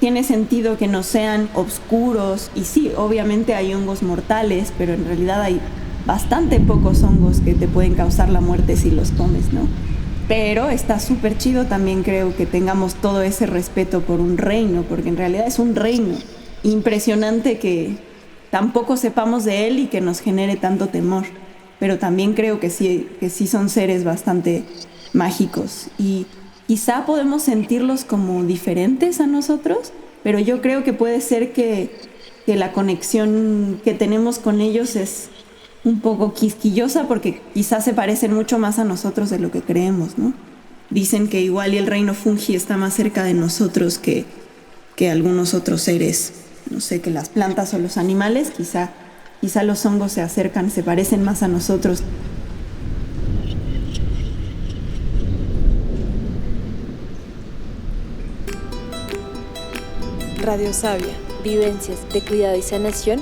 tiene sentido que no sean oscuros. Y sí, obviamente hay hongos mortales, pero en realidad hay bastante pocos hongos que te pueden causar la muerte si los comes, ¿no? Pero está súper chido también, creo, que tengamos todo ese respeto por un reino, porque en realidad es un reino. Impresionante que tampoco sepamos de él y que nos genere tanto temor. Pero también creo que sí son seres bastante mágicos. Y quizá podemos sentirlos como diferentes a nosotros, pero yo creo que puede ser que la conexión que tenemos con ellos es un poco quisquillosa porque quizás se parecen mucho más a nosotros de lo que creemos, ¿no? Dicen que igual y el reino fungi está más cerca de nosotros que algunos otros seres, no sé, que las plantas o los animales, quizá los hongos se acercan, se parecen más a nosotros. Radio Sabia, vivencias de cuidado y sanación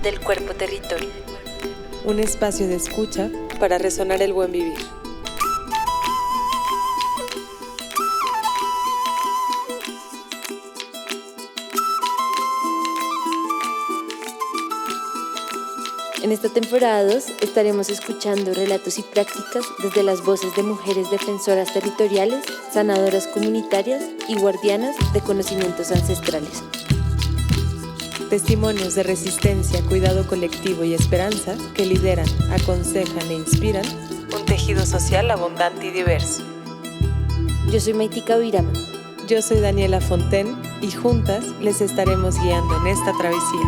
del cuerpo territorio. Un espacio de escucha para resonar el buen vivir. En esta temporada 2 estaremos escuchando relatos y prácticas desde las voces de mujeres defensoras territoriales, sanadoras comunitarias y guardianas de conocimientos ancestrales. Testimonios de resistencia, cuidado colectivo y esperanza que lideran, aconsejan e inspiran un tejido social abundante y diverso. Yo soy Maitika Virama. Yo soy Daniela Fontaine y juntas les estaremos guiando en esta travesía.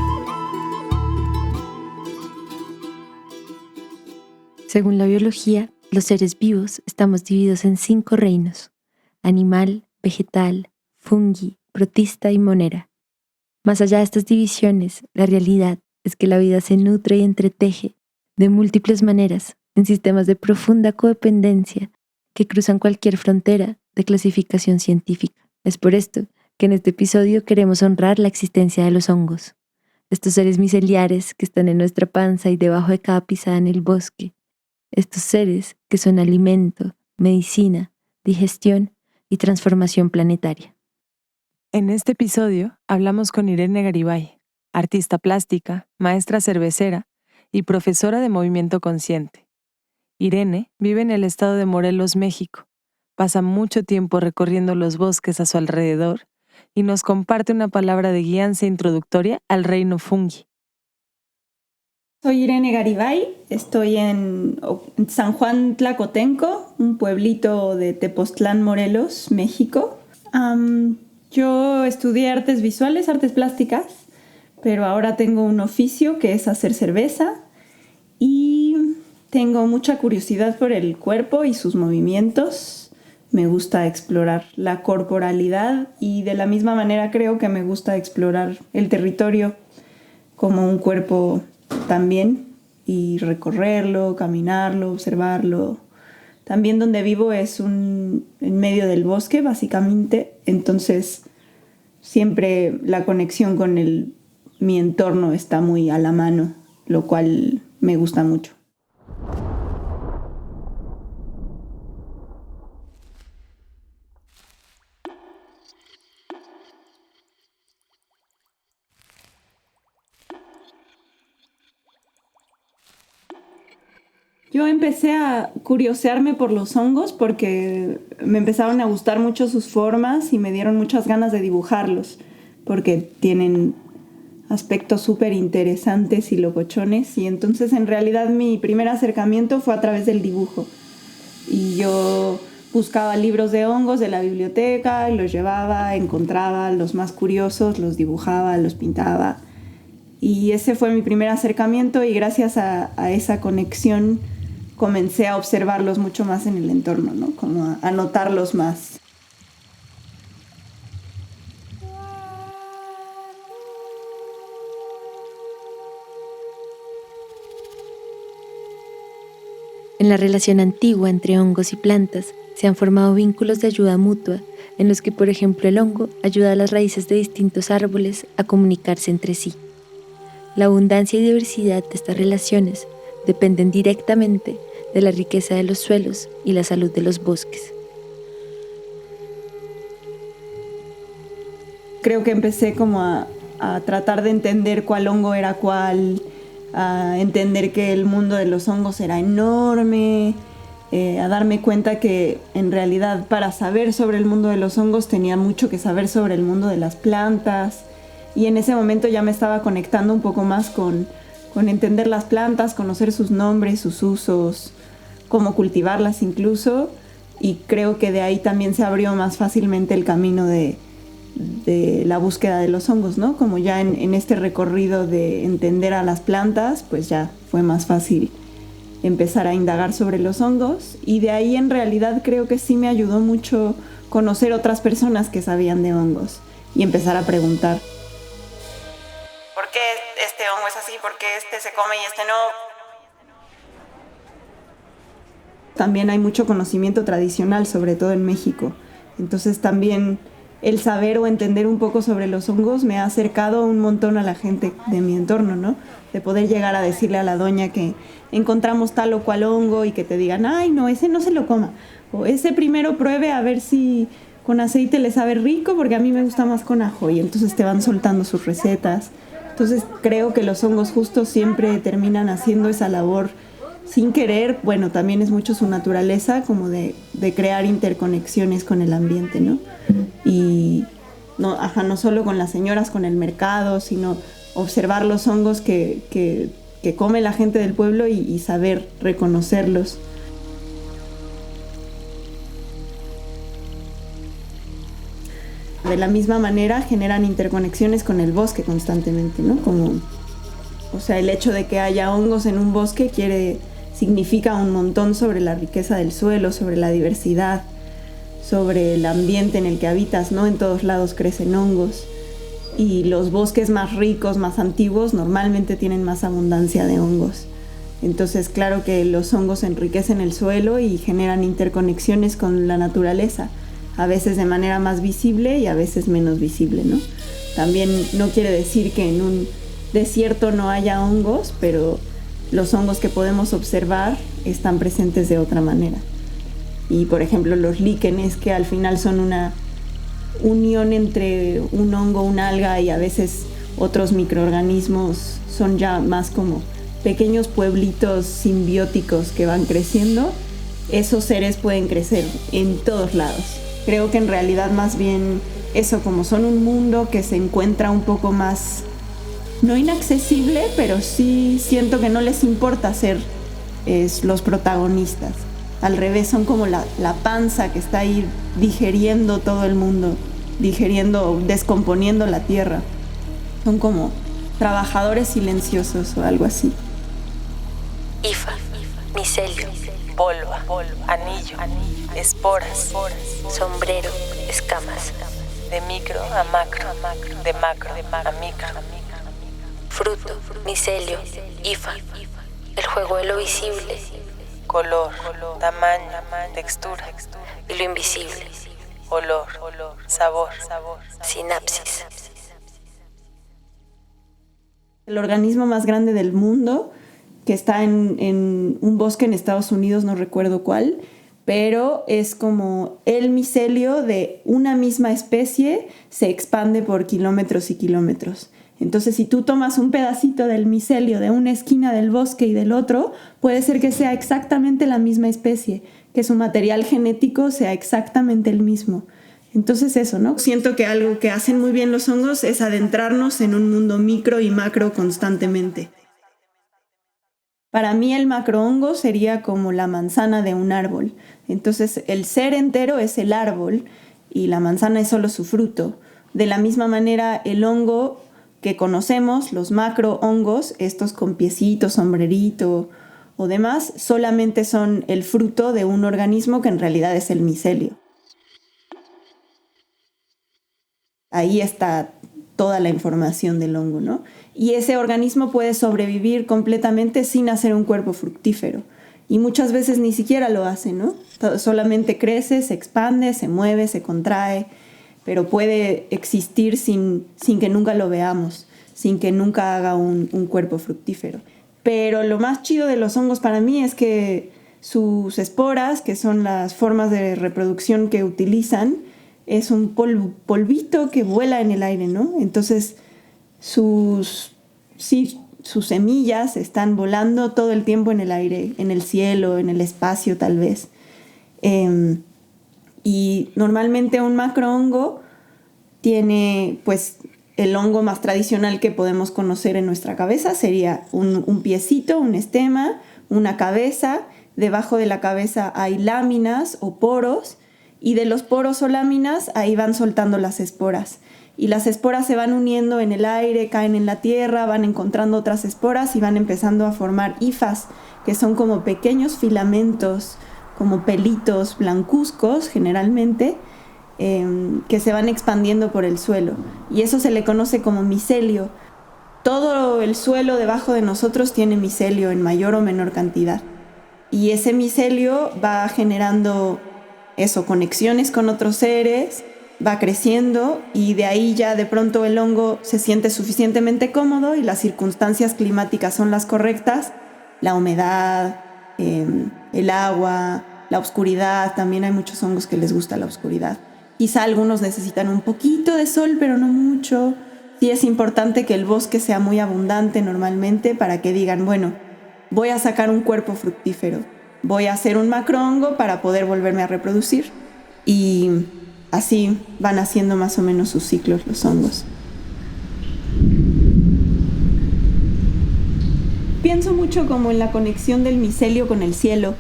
Según la biología, los seres vivos estamos divididos en 5 reinos: animal, vegetal, fungi, protista y monera. Más allá de estas divisiones, la realidad es que la vida se nutre y entreteje de múltiples maneras en sistemas de profunda codependencia que cruzan cualquier frontera de clasificación científica. Es por esto que en este episodio queremos honrar la existencia de los hongos, estos seres miceliares que están en nuestra panza y debajo de cada pisada en el bosque, estos seres que son alimento, medicina, digestión y transformación planetaria. En este episodio hablamos con Irene Garibay, artista plástica, maestra cervecera y profesora de movimiento consciente. Irene vive en el estado de Morelos, México. Pasa mucho tiempo recorriendo los bosques a su alrededor y nos comparte una palabra de guianza introductoria al reino fungi. Soy Irene Garibay, estoy en San Juan Tlacotenco, un pueblito de Tepoztlán, Morelos, México. Yo estudié artes visuales, artes plásticas, pero ahora tengo un oficio que es hacer cerveza y tengo mucha curiosidad por el cuerpo y sus movimientos. Me gusta explorar la corporalidad y de la misma manera creo que me gusta explorar el territorio como un cuerpo también y recorrerlo, caminarlo, observarlo. También donde vivo es en medio del bosque, básicamente. Entonces, siempre la conexión con mi entorno está muy a la mano, lo cual me gusta mucho. Yo empecé a curiosearme por los hongos porque me empezaron a gustar mucho sus formas y me dieron muchas ganas de dibujarlos porque tienen aspectos súper interesantes y locochones, y entonces en realidad mi primer acercamiento fue a través del dibujo. Y yo buscaba libros de hongos de la biblioteca y los llevaba, encontraba los más curiosos, los dibujaba, los pintaba. Y ese fue mi primer acercamiento y gracias a esa conexión comencé a observarlos mucho más en el entorno, ¿no? Como a notarlos más. En la relación antigua entre hongos y plantas se han formado vínculos de ayuda mutua en los que, por ejemplo, el hongo ayuda a las raíces de distintos árboles a comunicarse entre sí. La abundancia y diversidad de estas relaciones dependen directamente de la riqueza de los suelos y la salud de los bosques. creo que empecé como a tratar de entender cuál hongo era cuál, a entender que el mundo de los hongos era enorme, a darme cuenta que en realidad para saber sobre el mundo de los hongos tenía mucho que saber sobre el mundo de las plantas, y en ese momento ya me estaba conectando un poco más con entender las plantas, conocer sus nombres, sus usos, cómo cultivarlas incluso, y creo que de ahí también se abrió más fácilmente el camino de la búsqueda de los hongos, ¿no? Como ya en este recorrido de entender a las plantas, pues ya fue más fácil empezar a indagar sobre los hongos, y de ahí en realidad creo que sí me ayudó mucho conocer otras personas que sabían de hongos y empezar a preguntar. ¿Por qué este hongo es así? ¿Por qué este se come y este no? También hay mucho conocimiento tradicional, sobre todo en México. Entonces también el saber o entender un poco sobre los hongos me ha acercado un montón a la gente de mi entorno, ¿no? De poder llegar a decirle a la doña que encontramos tal o cual hongo y que te digan, ay, no, ese no se lo coma. O ese primero pruebe a ver si con aceite le sabe rico, porque a mí me gusta más con ajo. Y entonces te van soltando sus recetas. Entonces creo que los hongos justo siempre terminan haciendo esa labor sin querer. Bueno, también es mucho su naturaleza como de crear interconexiones con el ambiente, ¿no? Y no solo con las señoras, con el mercado, sino observar los hongos que come la gente del pueblo y saber reconocerlos. De la misma manera generan interconexiones con el bosque constantemente, ¿no? O sea, el hecho de que haya hongos en un bosque significa un montón sobre la riqueza del suelo, sobre la diversidad, sobre el ambiente en el que habitas, ¿no? En todos lados crecen hongos, y los bosques más ricos, más antiguos, normalmente tienen más abundancia de hongos. Entonces, claro que los hongos enriquecen el suelo y generan interconexiones con la naturaleza, a veces de manera más visible y a veces menos visible, ¿no? También no quiere decir que en un desierto no haya hongos, pero los hongos que podemos observar están presentes de otra manera. Y por ejemplo los líquenes, que al final son una unión entre un hongo, una alga y a veces otros microorganismos, son ya más como pequeños pueblitos simbióticos que van creciendo. Esos seres pueden crecer en todos lados. Creo que en realidad más bien eso, como son un mundo que se encuentra un poco más, no inaccesible, pero sí siento que no les importa ser los protagonistas. Al revés, son como la panza que está ahí digeriendo todo el mundo, descomponiendo la tierra. Son como trabajadores silenciosos o algo así. Hifa, micelio, Polva, anillo, esporas, sombrero, escamas, de micro a macro, de macro a micro. fruto, micelio, hifa, el juego de lo visible, Color, tamaño, textura, y lo invisible, olor, sabor, sinapsis. El organismo más grande del mundo, que está en un bosque en Estados Unidos, no recuerdo cuál, pero es como el micelio de una misma especie se expande por kilómetros y kilómetros. Entonces, si tú tomas un pedacito del micelio de una esquina del bosque y del otro, puede ser que sea exactamente la misma especie, que su material genético sea exactamente el mismo. Entonces eso, ¿no? Siento que algo que hacen muy bien los hongos es adentrarnos en un mundo micro y macro constantemente. Para mí el macrohongo sería como la manzana de un árbol. Entonces el ser entero es el árbol y la manzana es solo su fruto. De la misma manera el hongo que conocemos, los macrohongos, estos con piecitos, sombrerito o demás, solamente son el fruto de un organismo que en realidad es el micelio. Ahí está toda la información del hongo, ¿no? Y ese organismo puede sobrevivir completamente sin hacer un cuerpo fructífero. Y muchas veces ni siquiera lo hace, ¿no? Solamente crece, se expande, se mueve, se contrae, pero puede existir sin que nunca lo veamos, sin que nunca haga un cuerpo fructífero. Pero lo más chido de los hongos para mí es que sus esporas, que son las formas de reproducción que utilizan, es un polvito que vuela en el aire, ¿no? Entonces sus semillas están volando todo el tiempo en el aire, en el cielo, en el espacio tal vez. Y normalmente un macrohongo tiene, pues, el hongo más tradicional que podemos conocer en nuestra cabeza sería un piecito, un estema, una cabeza. Debajo de la cabeza hay láminas o poros, y de los poros o láminas ahí van soltando las esporas. Y las esporas se van uniendo en el aire, caen en la tierra, van encontrando otras esporas y van empezando a formar hifas, que son como pequeños filamentos, como pelitos blancuzcos generalmente, que se van expandiendo por el suelo. Y eso se le conoce como micelio. Todo el suelo debajo de nosotros tiene micelio en mayor o menor cantidad. Y ese micelio va generando conexiones con otros seres, va creciendo, y de ahí ya de pronto el hongo se siente suficientemente cómodo y las circunstancias climáticas son las correctas, la humedad, el agua, la oscuridad. También hay muchos hongos que les gusta la oscuridad. Quizá algunos necesitan un poquito de sol, pero no mucho. Sí es importante que el bosque sea muy abundante normalmente para que digan, bueno, voy a sacar un cuerpo fructífero, voy a hacer un macrohongo para poder volverme a reproducir. Y así van haciendo más o menos sus ciclos los hongos. Pienso mucho como en la conexión del micelio con el cielo,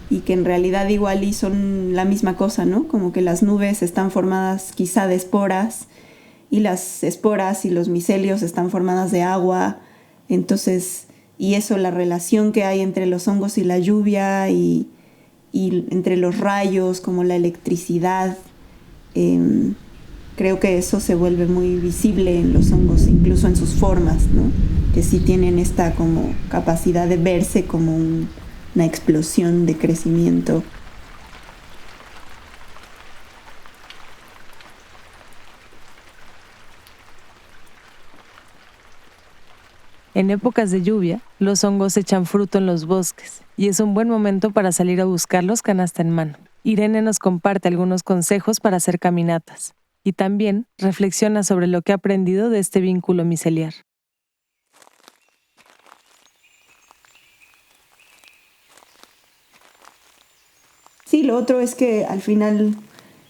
y que en realidad igual y son la misma cosa, ¿no? Como que las nubes están formadas quizá de esporas, y las esporas y los micelios están formadas de agua. Entonces, y eso, la relación que hay entre los hongos y la lluvia, y entre los rayos, como la electricidad, creo que eso se vuelve muy visible en los hongos, incluso en sus formas, ¿no? Que sí tienen esta como capacidad de verse como una explosión de crecimiento. En épocas de lluvia, los hongos echan fruto en los bosques y es un buen momento para salir a buscarlos canasta en mano. Irene nos comparte algunos consejos para hacer caminatas y también reflexiona sobre lo que ha aprendido de este vínculo miceliar. Sí, lo otro es que al final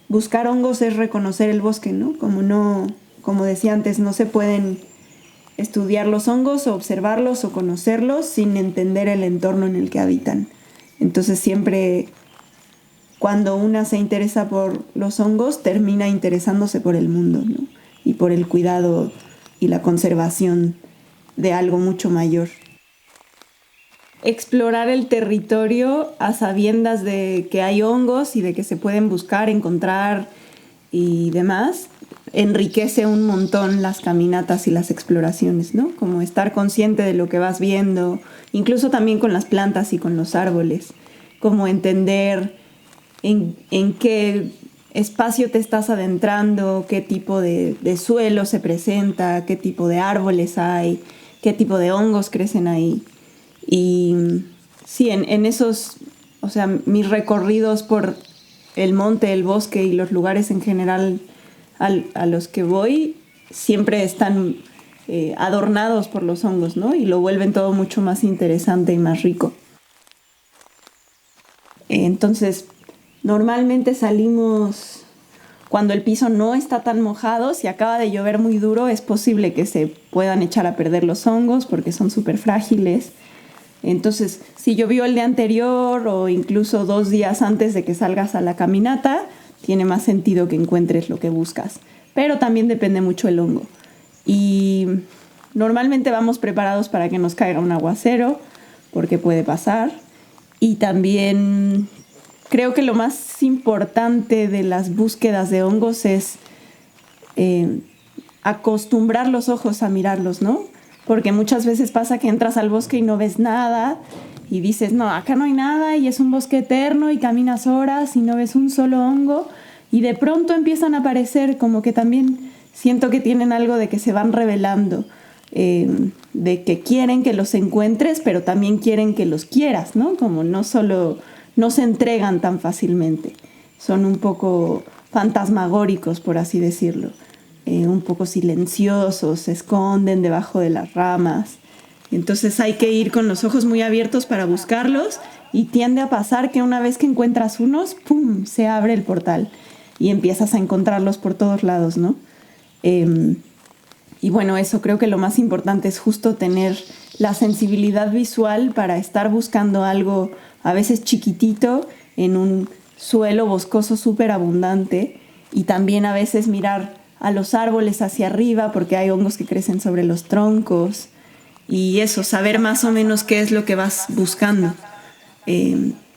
buscar hongos es reconocer el bosque, ¿no? Como decía antes, no se pueden estudiar los hongos o observarlos o conocerlos sin entender el entorno en el que habitan. Entonces siempre, cuando una se interesa por los hongos, termina interesándose por el mundo, ¿no? Y por el cuidado y la conservación de algo mucho mayor. Explorar el territorio a sabiendas de que hay hongos y de que se pueden buscar, encontrar y demás, enriquece un montón las caminatas y las exploraciones, ¿no? Como estar consciente de lo que vas viendo, incluso también con las plantas y con los árboles, como entender en qué espacio te estás adentrando, qué tipo de suelo se presenta, qué tipo de árboles hay, qué tipo de hongos crecen ahí. Y sí, en esos, o sea, mis recorridos por el monte, el bosque y los lugares en general a los que voy, siempre están adornados por los hongos, ¿no? Y lo vuelven todo mucho más interesante y más rico. Entonces, normalmente salimos cuando el piso no está tan mojado. Si acaba de llover muy duro, es posible que se puedan echar a perder los hongos porque son súper frágiles. Entonces, si llovió el día anterior o incluso 2 días antes de que salgas a la caminata, tiene más sentido que encuentres lo que buscas. Pero también depende mucho el hongo. Y normalmente vamos preparados para que nos caiga un aguacero, porque puede pasar. Y también creo que lo más importante de las búsquedas de hongos es acostumbrar los ojos a mirarlos, ¿no? Porque muchas veces pasa que entras al bosque y no ves nada y dices, no, acá no hay nada y es un bosque eterno, y caminas horas y no ves un solo hongo, y de pronto empiezan a aparecer, como que también siento que tienen algo de que se van revelando, de que quieren que los encuentres, pero también quieren que los quieras, ¿no? Como no se entregan tan fácilmente, son un poco fantasmagóricos, por así decirlo, un poco silenciosos, se esconden debajo de las ramas. Entonces hay que ir con los ojos muy abiertos para buscarlos, y tiende a pasar que una vez que encuentras unos, ¡pum!, se abre el portal y empiezas a encontrarlos por todos lados, ¿no? Y bueno, eso creo que lo más importante es justo tener la sensibilidad visual para estar buscando algo a veces chiquitito en un suelo boscoso súper abundante, y también a veces mirar a los árboles hacia arriba porque hay hongos que crecen sobre los troncos, y eso, saber más o menos qué es lo que vas buscando,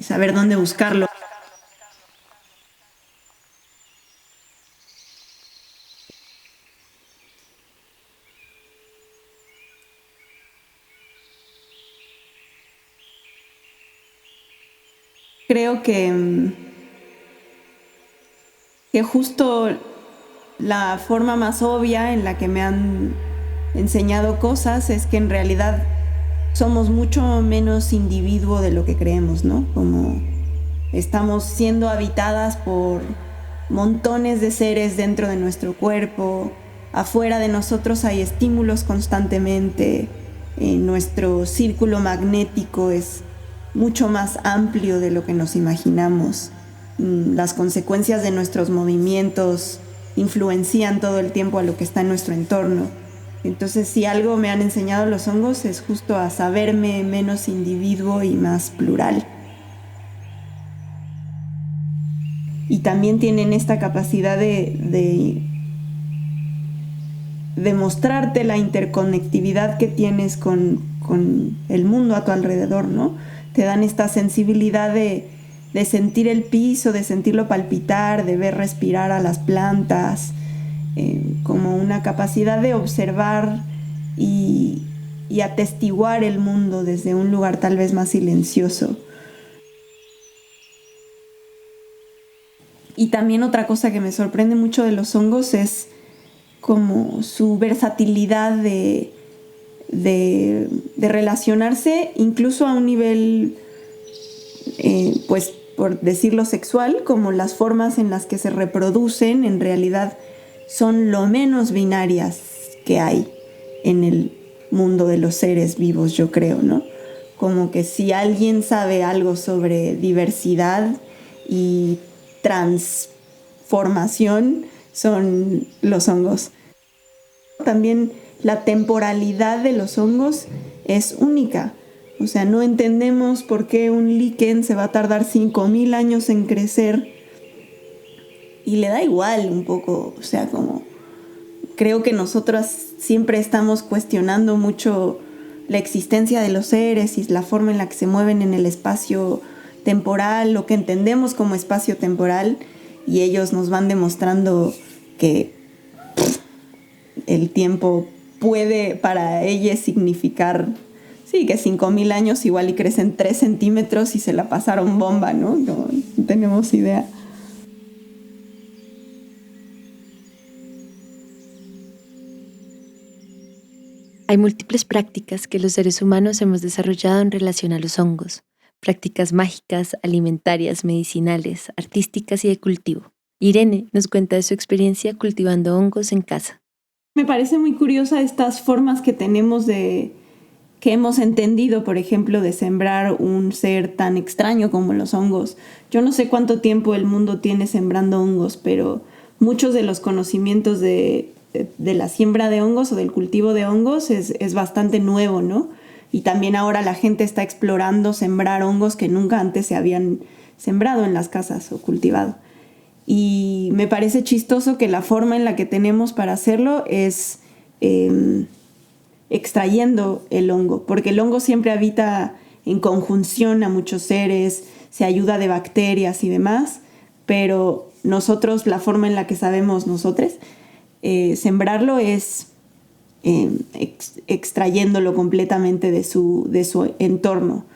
saber dónde buscarlo. Creo que justo la forma más obvia en la que me han enseñado cosas es que en realidad somos mucho menos individuo de lo que creemos, ¿no? Como estamos siendo habitadas por montones de seres dentro de nuestro cuerpo, afuera de nosotros hay estímulos constantemente, nuestro círculo magnético es mucho más amplio de lo que nos imaginamos. Las consecuencias de nuestros movimientos influencian todo el tiempo a lo que está en nuestro entorno. Entonces, si algo me han enseñado los hongos es justo a saberme menos individuo y más plural. Y también tienen esta capacidad de mostrarte la interconectividad que tienes con el mundo a tu alrededor, ¿no? Te dan esta sensibilidad de sentir el piso, de sentirlo palpitar, de ver respirar a las plantas, como una capacidad de observar y atestiguar el mundo desde un lugar tal vez más silencioso. Y también otra cosa que me sorprende mucho de los hongos es como su versatilidad de relacionarse incluso a un nivel, pues por decirlo sexual, como las formas en las que se reproducen en realidad son lo menos binarias que hay en el mundo de los seres vivos, yo creo, ¿no? Como que si alguien sabe algo sobre diversidad y transformación, son los hongos. También la temporalidad de los hongos es única. O sea, no entendemos por qué un líquen se va a tardar 5,000 años en crecer y le da igual un poco. O sea, como creo que nosotras siempre estamos cuestionando mucho la existencia de los seres y la forma en la que se mueven en el espacio temporal, lo que entendemos como espacio temporal, y ellos nos van demostrando que el tiempo puede para ellos significar, sí, que 5,000 años igual y crecen 3 centímetros y se la pasaron bomba, ¿no? No tenemos idea. Hay múltiples prácticas que los seres humanos hemos desarrollado en relación a los hongos. Prácticas mágicas, alimentarias, medicinales, artísticas y de cultivo. Irene nos cuenta de su experiencia cultivando hongos en casa. Me parece muy curiosa estas formas que tenemos que hemos entendido, por ejemplo, de sembrar un ser tan extraño como los hongos. Yo no sé cuánto tiempo el mundo tiene sembrando hongos, pero muchos de los conocimientos de la siembra de hongos o del cultivo de hongos es bastante nuevo, ¿no? Y también ahora la gente está explorando sembrar hongos que nunca antes se habían sembrado en las casas o cultivado. Y me parece chistoso que la forma en la que tenemos para hacerlo es extrayendo el hongo, porque el hongo siempre habita en conjunción a muchos seres, se ayuda de bacterias y demás, pero nosotros, la forma en la que sabemos nosotros sembrarlo es extrayéndolo completamente de su entorno.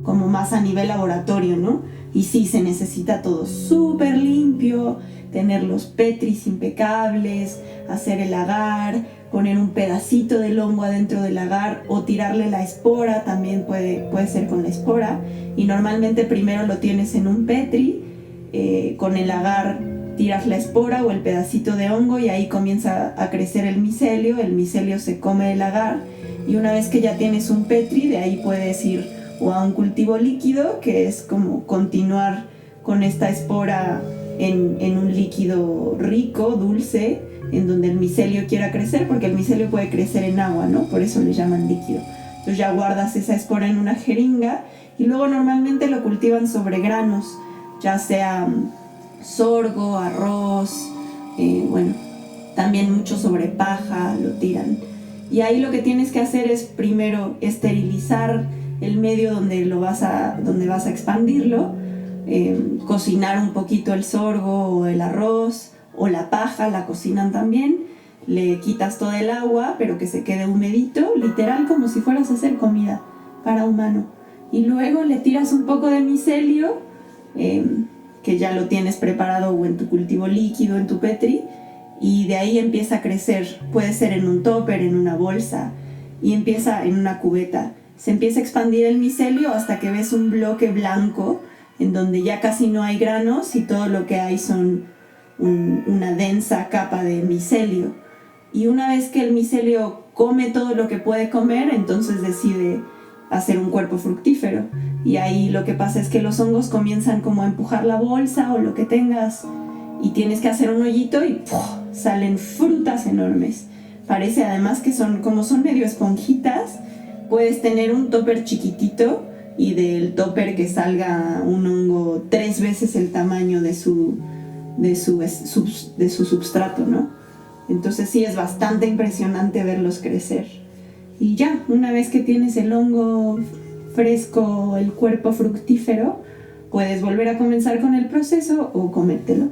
Como más a nivel laboratorio, ¿no? Y sí, se necesita todo súper limpio, tener los petris impecables, hacer el agar, poner un pedacito del hongo adentro del agar o tirarle la espora, también puede ser con la espora. Y normalmente primero lo tienes en un petri, con el agar tiras la espora o el pedacito de hongo y ahí comienza a crecer el micelio se come el agar, y una vez que ya tienes un petri, de ahí puedes ir o a un cultivo líquido, que es como continuar con esta espora en un líquido rico, dulce, en donde el micelio quiera crecer, porque el micelio puede crecer en agua, ¿no? Por eso le llaman líquido. Entonces ya guardas esa espora en una jeringa y luego normalmente lo cultivan sobre granos, ya sea sorgo, arroz, también mucho sobre paja lo tiran. Y ahí lo que tienes que hacer es primero esterilizar el medio donde vas a expandirlo, cocinar un poquito el sorgo o el arroz o la paja, la cocinan también, le quitas todo el agua pero que se quede humedito, literal como si fueras a hacer comida para humano, y luego le tiras un poco de micelio, que ya lo tienes preparado o en tu cultivo líquido, en tu petri, y de ahí empieza a crecer, puede ser en un topper, en una bolsa, y empieza en una cubeta. Se empieza a expandir el micelio hasta que ves un bloque blanco en donde ya casi no hay granos y todo lo que hay son una densa capa de micelio. Y una vez que el micelio come todo lo que puede comer, entonces decide hacer un cuerpo fructífero. Y ahí lo que pasa es que los hongos comienzan como a empujar la bolsa o lo que tengas y tienes que hacer un hoyito y ¡puf!, salen frutas enormes. Parece además que son medio esponjitas. Puedes tener un topper chiquitito y del topper que salga un hongo 3 veces el tamaño de su substrato, ¿no? Entonces sí es bastante impresionante verlos crecer. Y ya, una vez que tienes el hongo fresco, el cuerpo fructífero, puedes volver a comenzar con el proceso o comértelo.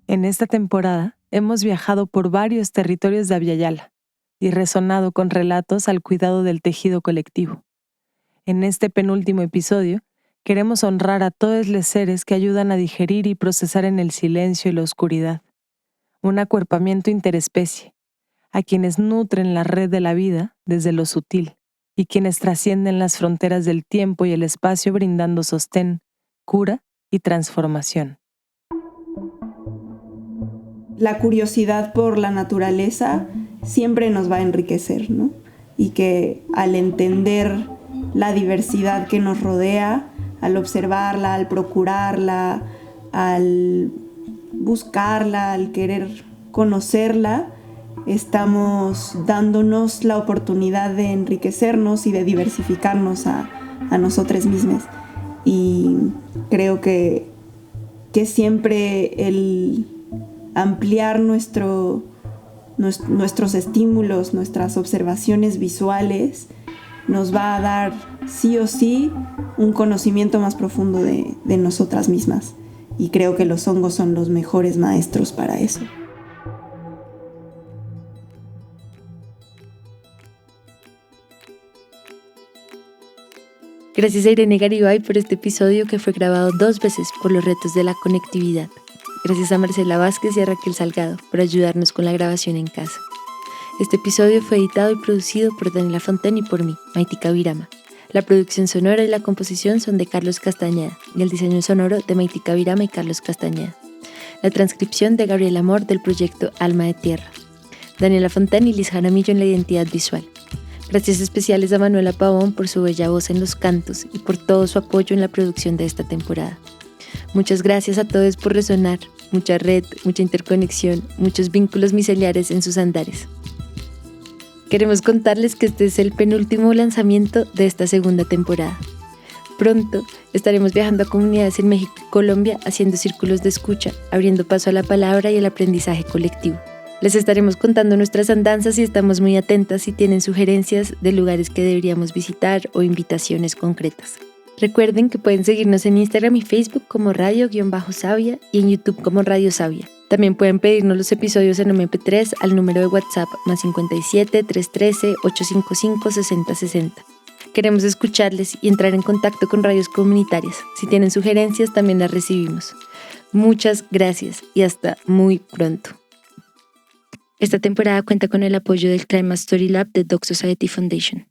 En esta temporada hemos viajado por varios territorios de Abya y resonado con relatos al cuidado del tejido colectivo. En este penúltimo episodio, queremos honrar a todos los seres que ayudan a digerir y procesar en el silencio y la oscuridad. Un acuerpamiento interespecie, a quienes nutren la red de la vida desde lo sutil y quienes trascienden las fronteras del tiempo y el espacio brindando sostén, cura y transformación. La curiosidad por la naturaleza siempre nos va a enriquecer, ¿no? Y que al entender la diversidad que nos rodea, al observarla, al procurarla, al buscarla, al querer conocerla, estamos dándonos la oportunidad de enriquecernos y de diversificarnos a nosotros mismos. Y creo que siempre el ampliar nuestros estímulos, nuestras observaciones visuales, nos va a dar sí o sí un conocimiento más profundo de nosotras mismas. Y creo que los hongos son los mejores maestros para eso. Gracias a Irene Garibay por este episodio que fue grabado 2 veces por los retos de la conectividad. Gracias a Marcela Vázquez y a Raquel Salgado por ayudarnos con la grabación en casa. Este episodio fue editado y producido por Daniela Fontaine y por mí, Maitika Virama. La producción sonora y la composición son de Carlos Castañeda y el diseño sonoro de Maitika Virama y Carlos Castañeda. La transcripción de Gabriel Amor del proyecto Alma de Tierra. Daniela Fontaine y Liz Jaramillo en la identidad visual. Gracias especiales a Manuela Pavón por su bella voz en los cantos y por todo su apoyo en la producción de esta temporada. Muchas gracias a todos por resonar, mucha red, mucha interconexión, muchos vínculos miceliares en sus andares. Queremos contarles que este es el penúltimo lanzamiento de esta segunda temporada. Pronto estaremos viajando a comunidades en México y Colombia haciendo círculos de escucha, abriendo paso a la palabra y el aprendizaje colectivo. Les estaremos contando nuestras andanzas y estamos muy atentas si tienen sugerencias de lugares que deberíamos visitar o invitaciones concretas. Recuerden que pueden seguirnos en Instagram y Facebook como Radio-Savia y en YouTube como Radio Savia. También pueden pedirnos los episodios en MP3 al número de WhatsApp +57 313 855 6060. Queremos escucharles y entrar en contacto con radios comunitarias. Si tienen sugerencias, también las recibimos. Muchas gracias y hasta muy pronto. Esta temporada cuenta con el apoyo del Climate Story Lab de Doc Society Foundation.